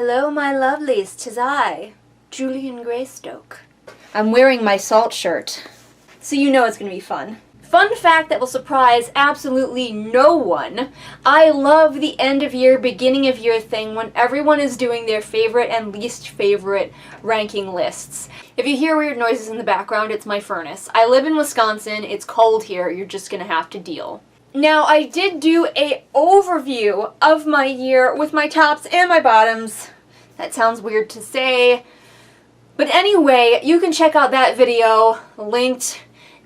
Hello, my lovelies, 'tis I, Julian Greystoke. I'm wearing my salt shirt, so you know it's gonna be fun. Fun fact that will surprise absolutely no one. I love the end of year, beginning of year thing when everyone is doing their favorite and least favorite ranking lists. If you hear weird noises in the background, it's my furnace. I live in Wisconsin, it's cold here, you're just gonna have to deal. Now, I did do a overview of my year with my tops and my bottoms. That sounds weird to say. But anyway, you can check out that video linked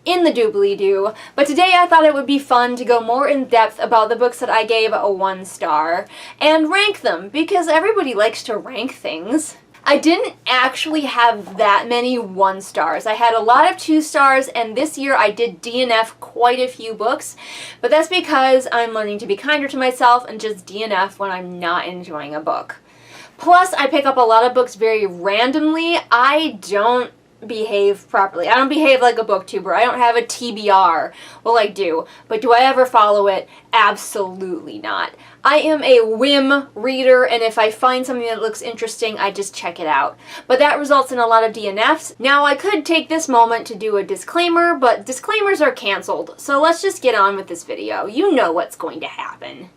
in the doobly-doo. But today I thought it would be fun to go more in depth about the books that I gave a 1 star and rank them, because everybody likes to rank things. I didn't actually have that many 1 stars. I had a lot of 2 stars, and this year I did DNF quite a few books, but that's because I'm learning to be kinder to myself and just DNF when I'm not enjoying a book. Plus, I pick up a lot of books very randomly. I don't behave properly. I don't behave like a booktuber. I don't have a TBR. Well, I do, but do I ever follow it? Absolutely not. I am a whim reader, and if I find something that looks interesting, I just check it out. But that results in a lot of DNFs. Now, I could take this moment to do a disclaimer, but disclaimers are canceled, so let's just get on with this video. You know what's going to happen.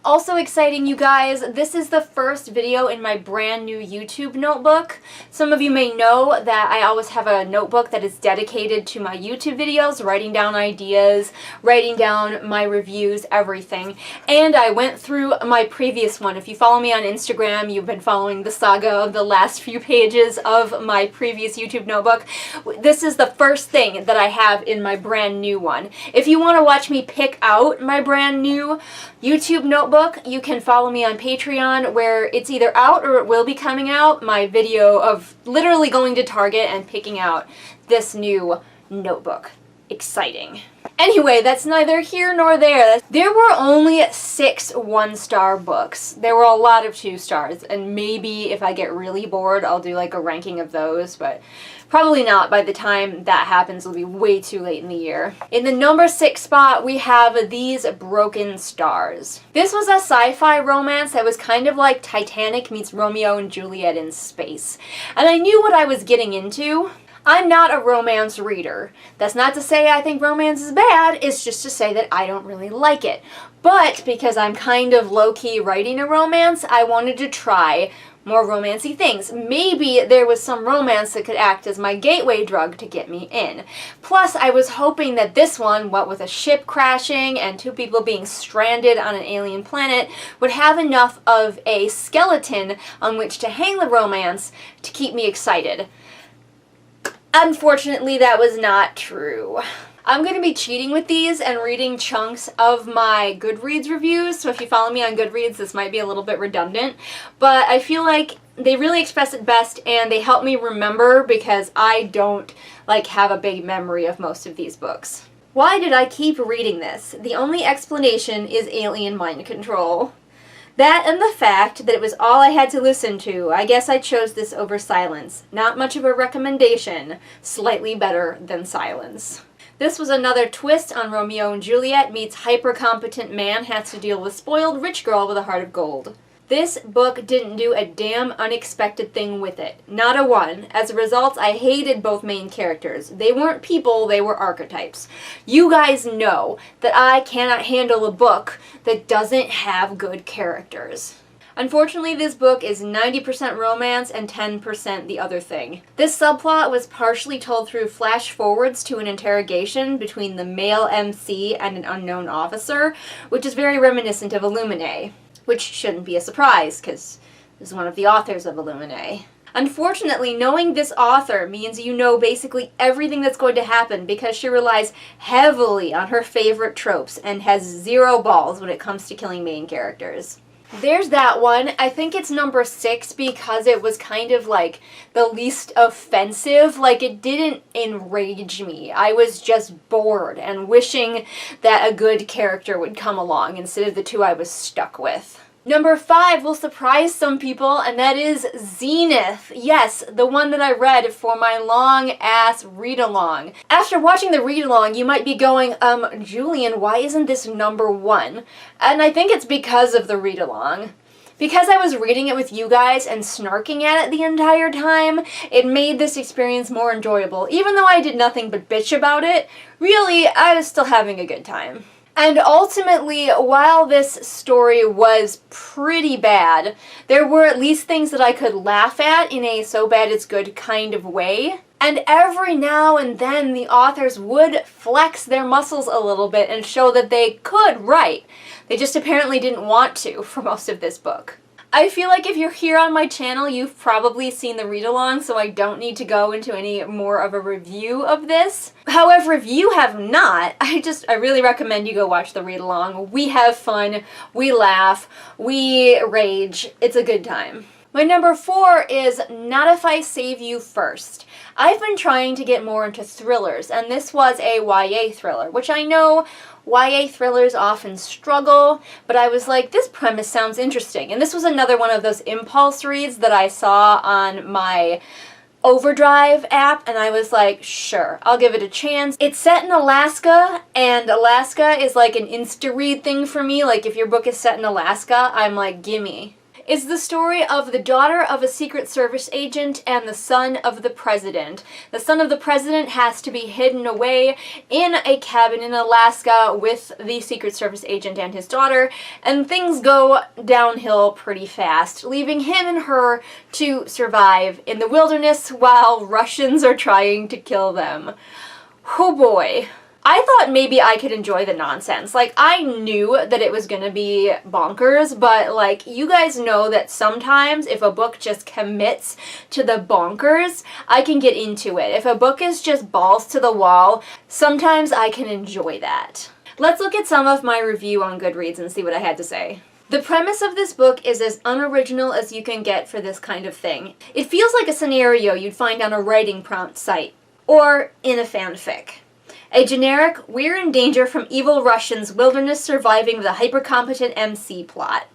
Also exciting, you guys, this is the first video in my brand new YouTube notebook. Some of you may know that I always have a notebook that is dedicated to my YouTube videos, writing down ideas, writing down my reviews, everything. And I went through my previous one. If you follow me on Instagram, you've been following the saga of the last few pages of my previous YouTube notebook. This is the first thing that I have in my brand new one. If you want to watch me pick out my brand new YouTube notebook, you can follow me on Patreon, where it's either out or it will be coming out, my video of literally going to Target and picking out this new notebook. Exciting. Anyway, that's neither here nor there. There were only 6 1-star books. There were a lot of 2 stars, and maybe if I get really bored, I'll do like a ranking of those, but probably not. By the time that happens, it'll be way too late in the year. In the number 6 spot, we have These Broken Stars. This was a sci-fi romance that was kind of like Titanic meets Romeo and Juliet in space, and I knew what I was getting into. I'm not a romance reader. That's not to say I think romance is bad, it's just to say that I don't really like it. But because I'm kind of low-key writing a romance, I wanted to try more romancy things. Maybe there was some romance that could act as my gateway drug to get me in. Plus, I was hoping that this one, what with a ship crashing and 2 people being stranded on an alien planet, would have enough of a skeleton on which to hang the romance to keep me excited. Unfortunately, that was not true. I'm going to be cheating with these and reading chunks of my Goodreads reviews, so if you follow me on Goodreads, this might be a little bit redundant, but I feel like they really express it best and they help me remember, because I don't have a big memory of most of these books. Why did I keep reading this? The only explanation is alien mind control. That and the fact that it was all I had to listen to. I guess I chose this over Silence. Not much of a recommendation. Slightly better than Silence. This was another twist on Romeo and Juliet meets hyper-competent man has to deal with spoiled rich girl with a heart of gold. This book didn't do a damn unexpected thing with it. Not a one. As a result, I hated both main characters. They weren't people, they were archetypes. You guys know that I cannot handle a book that doesn't have good characters. Unfortunately, this book is 90% romance and 10% the other thing. This subplot was partially told through flash forwards to an interrogation between the male MC and an unknown officer, which is very reminiscent of Illuminae. Which shouldn't be a surprise, because this is one of the authors of Illuminae. Unfortunately, knowing this author means you know basically everything that's going to happen, because she relies heavily on her favorite tropes and has 0 balls when it comes to killing main characters. There's that one. I think it's number 6 because it was kind of like the least offensive. Like, it didn't enrage me. I was just bored and wishing that a good character would come along instead of the 2 I was stuck with. Number 5 will surprise some people, and that is Zenith. Yes, the one that I read for my long-ass read-along. After watching the read-along, you might be going, Julian, why isn't this number 1? And I think it's because of the read-along. Because I was reading it with you guys and snarking at it the entire time, it made this experience more enjoyable. Even though I did nothing but bitch about it, really, I was still having a good time. And ultimately, while this story was pretty bad, there were at least things that I could laugh at in a so bad it's good kind of way. And every now and then the authors would flex their muscles a little bit and show that they could write. They just apparently didn't want to for most of this book. I feel like if you're here on my channel, you've probably seen the read-along, so I don't need to go into any more of a review of this. However, if you have not, I really recommend you go watch the read-along. We have fun, we laugh, we rage. It's a good time. My number 4 is Not If I Save You First. I've been trying to get more into thrillers, and this was a YA thriller, which I know YA thrillers often struggle, but I was like, this premise sounds interesting. And this was another one of those impulse reads that I saw on my Overdrive app, and I was like, sure, I'll give it a chance. It's set in Alaska, and Alaska is like an insta-read thing for me. Like, if your book is set in Alaska, I'm like, gimme. It's the story of the daughter of a Secret Service agent and the son of the president. The son of the president has to be hidden away in a cabin in Alaska with the Secret Service agent and his daughter, and things go downhill pretty fast, leaving him and her to survive in the wilderness while Russians are trying to kill them. Oh boy. I thought maybe I could enjoy the nonsense. Like, I knew that it was gonna be bonkers, but, like, you guys know that sometimes if a book just commits to the bonkers, I can get into it. If a book is just balls to the wall, sometimes I can enjoy that. Let's look at some of my review on Goodreads and see what I had to say. The premise of this book is as unoriginal as you can get for this kind of thing. It feels like a scenario you'd find on a writing prompt site, or in a fanfic. A generic, we're in danger from evil Russians, wilderness surviving with a hyper-competent MC plot.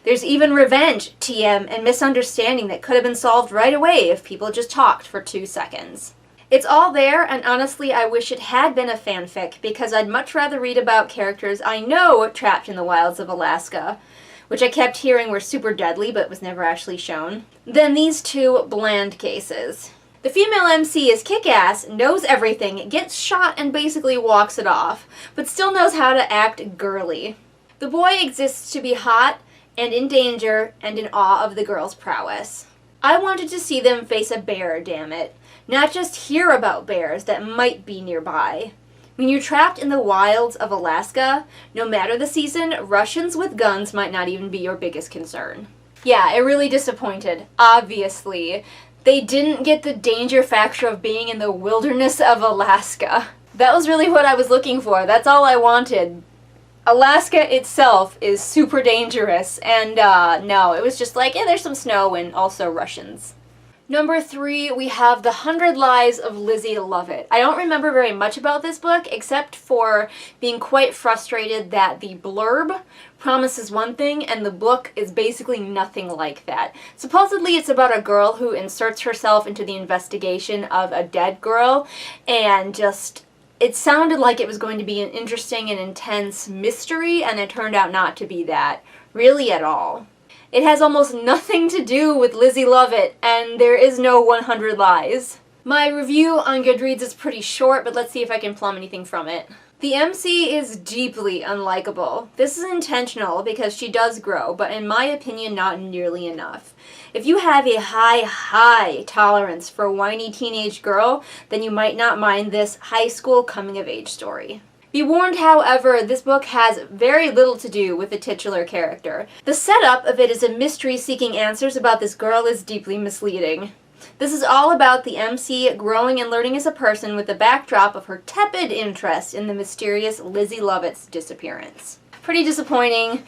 There's even revenge, TM, and misunderstanding that could have been solved right away if people just talked for 2 seconds. It's all there, and honestly I wish it had been a fanfic, because I'd much rather read about characters I know trapped in the wilds of Alaska, which I kept hearing were super deadly but was never actually shown, than these 2 bland cases. The female MC is kick-ass, knows everything, gets shot and basically walks it off, but still knows how to act girly. The boy exists to be hot and in danger and in awe of the girl's prowess. I wanted to see them face a bear, damn it, not just hear about bears that might be nearby. When you're trapped in the wilds of Alaska, no matter the season, Russians with guns might not even be your biggest concern. Yeah, it really disappointed, obviously. They didn't get the danger factor of being in the wilderness of Alaska. That was really what I was looking for. That's all I wanted. Alaska itself is super dangerous, and no, it was just like, yeah, there's some snow and also Russians. Number 3, we have The 100 Lies of Lizzie Lovett. I don't remember very much about this book, except for being quite frustrated that the blurb promises one thing and the book is basically nothing like that. Supposedly it's about a girl who inserts herself into the investigation of a dead girl, and just, it sounded like it was going to be an interesting and intense mystery, and it turned out not to be that, really at all. It has almost nothing to do with Lizzie Lovett, and there is no 100 lies. My review on Goodreads is pretty short, but let's see if I can plumb anything from it. The MC is deeply unlikable. This is intentional because she does grow, but in my opinion, not nearly enough. If you have a high tolerance for a whiny teenage girl, then you might not mind this high school coming-of-age story. Be warned, however, this book has very little to do with the titular character. The setup of it is a mystery seeking answers about this girl is deeply misleading. This is all about the MC growing and learning as a person with the backdrop of her tepid interest in the mysterious Lizzie Lovett's disappearance. Pretty disappointing.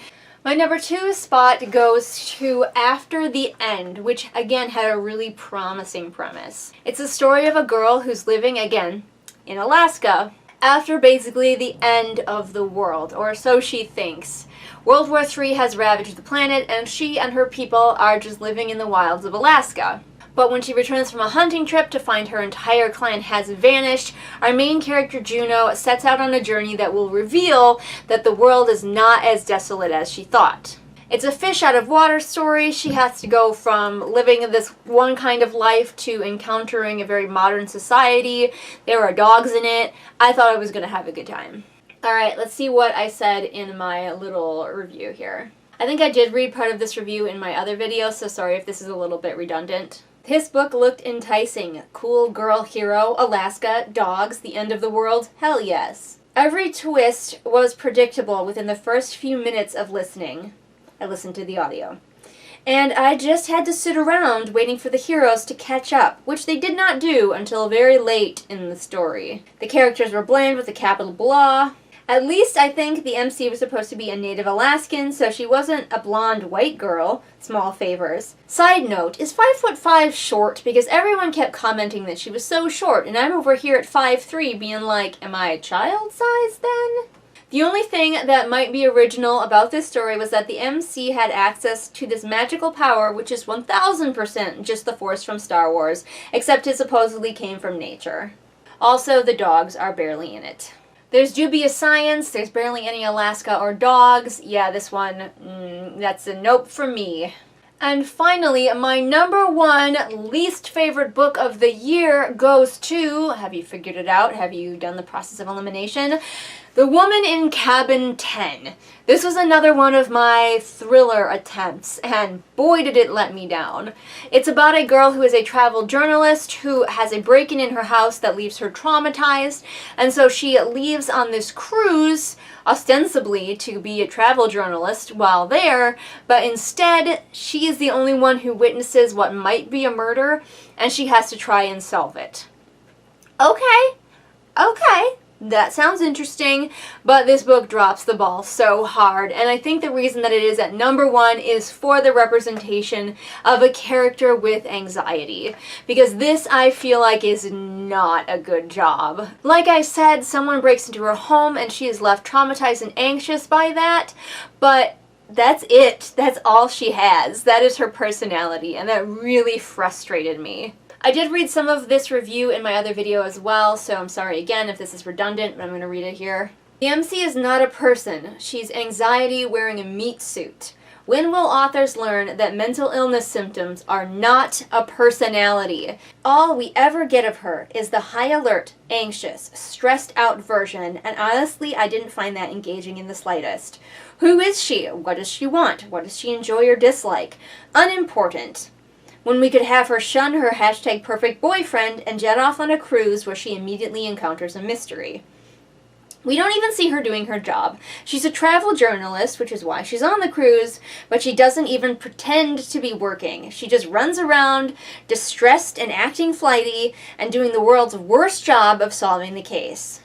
My number 2 spot goes to After the End, which again had a really promising premise. It's a story of a girl who's living, again, in Alaska, after basically the end of the world, or so she thinks. World War III has ravaged the planet, and she and her people are just living in the wilds of Alaska. But when she returns from a hunting trip to find her entire clan has vanished, our main character Juno sets out on a journey that will reveal that the world is not as desolate as she thought. It's a fish out of water story. She has to go from living this one kind of life to encountering a very modern society. There are dogs in it. I thought I was going to have a good time. Alright, let's see what I said in my little review here. I think I did read part of this review in my other video, so sorry if this is a little bit redundant. This book looked enticing. Cool girl hero, Alaska, dogs, the end of the world, hell yes. Every twist was predictable within the first few minutes of listening. I listened to the audio. And I just had to sit around waiting for the heroes to catch up, which they did not do until very late in the story. The characters were bland with a capital blah. At least I think the MC was supposed to be a native Alaskan, so she wasn't a blonde white girl. Small favors. Side note, is 5'5" short? Because everyone kept commenting that she was so short, and I'm over here at 5'3" being like, am I a child size then? The only thing that might be original about this story was that the MC had access to this magical power, which is 1000% just the Force from Star Wars, except it supposedly came from nature. Also, the dogs are barely in it. There's dubious science, there's barely any Alaska or dogs. Yeah, this one, that's a nope for me. And finally, my #1 least favorite book of the year goes to, have you figured it out? Have you done the process of elimination? The Woman in Cabin 10. This was another one of my thriller attempts, and boy did it let me down. It's about a girl who is a travel journalist who has a break-in in her house that leaves her traumatized, and so she leaves on this cruise, ostensibly to be a travel journalist while there, but instead she is the only one who witnesses what might be a murder, and she has to try and solve it. Okay. That sounds interesting, but this book drops the ball so hard, and I think the reason that it is at #1 is for the representation of a character with anxiety, because this I feel like is not a good job. Like I said, someone breaks into her home and she is left traumatized and anxious by that, but that's it. That's all she has. That is her personality, and that really frustrated me. I did read some of this review in my other video as well, so I'm sorry again if this is redundant, but I'm going to read it here. The MC is not a person. She's anxiety wearing a meat suit. When will authors learn that mental illness symptoms are not a personality? All we ever get of her is the high alert, anxious, stressed out version, and honestly, I didn't find that engaging in the slightest. Who is she? What does she want? What does she enjoy or dislike? Unimportant. When we could have her shun her #perfect boyfriend and jet off on a cruise where she immediately encounters a mystery. We don't even see her doing her job. She's a travel journalist, which is why she's on the cruise, but she doesn't even pretend to be working. She just runs around, distressed and acting flighty, and doing the world's worst job of solving the case.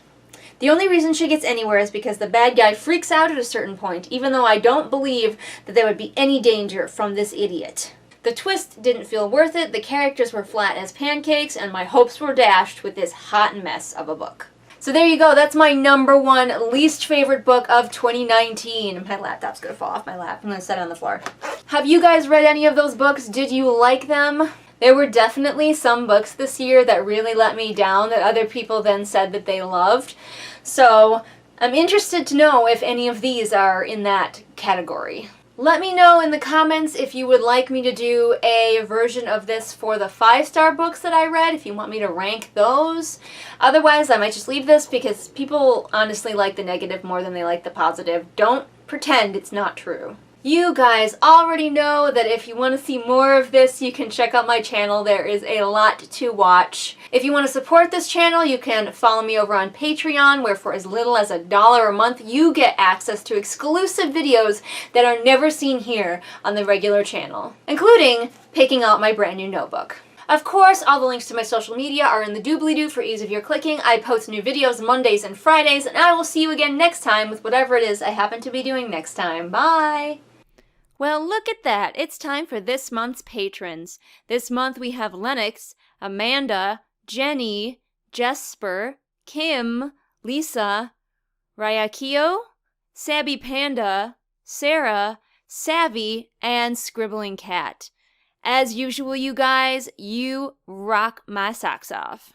The only reason she gets anywhere is because the bad guy freaks out at a certain point, even though I don't believe that there would be any danger from this idiot. The twist didn't feel worth it, the characters were flat as pancakes, and my hopes were dashed with this hot mess of a book. So there you go, that's my #1 least favorite book of 2019. My laptop's gonna fall off my lap. I'm gonna set it on the floor. Have you guys read any of those books? Did you like them? There were definitely some books this year that really let me down that other people then said that they loved. So I'm interested to know if any of these are in that category. Let me know in the comments if you would like me to do a version of this for the 5-star books that I read, if you want me to rank those. Otherwise, I might just leave this because people honestly like the negative more than they like the positive. Don't pretend it's not true. You guys already know that if you want to see more of this, you can check out my channel. There is a lot to watch. If you want to support this channel, you can follow me over on Patreon, where for as little as $1 a month, you get access to exclusive videos that are never seen here on the regular channel, including picking out my brand new notebook. Of course, all the links to my social media are in the doobly-doo for ease of your clicking. I post new videos Mondays and Fridays, and I will see you again next time with whatever it is I happen to be doing next time. Bye! Well, look at that. It's time for this month's patrons. This month we have Lennox, Amanda, Jenny, Jesper, Kim, Lisa, Ryakio, Sabby Panda, Sarah, Savvy, and Scribbling Cat. As usual, you guys, you rock my socks off.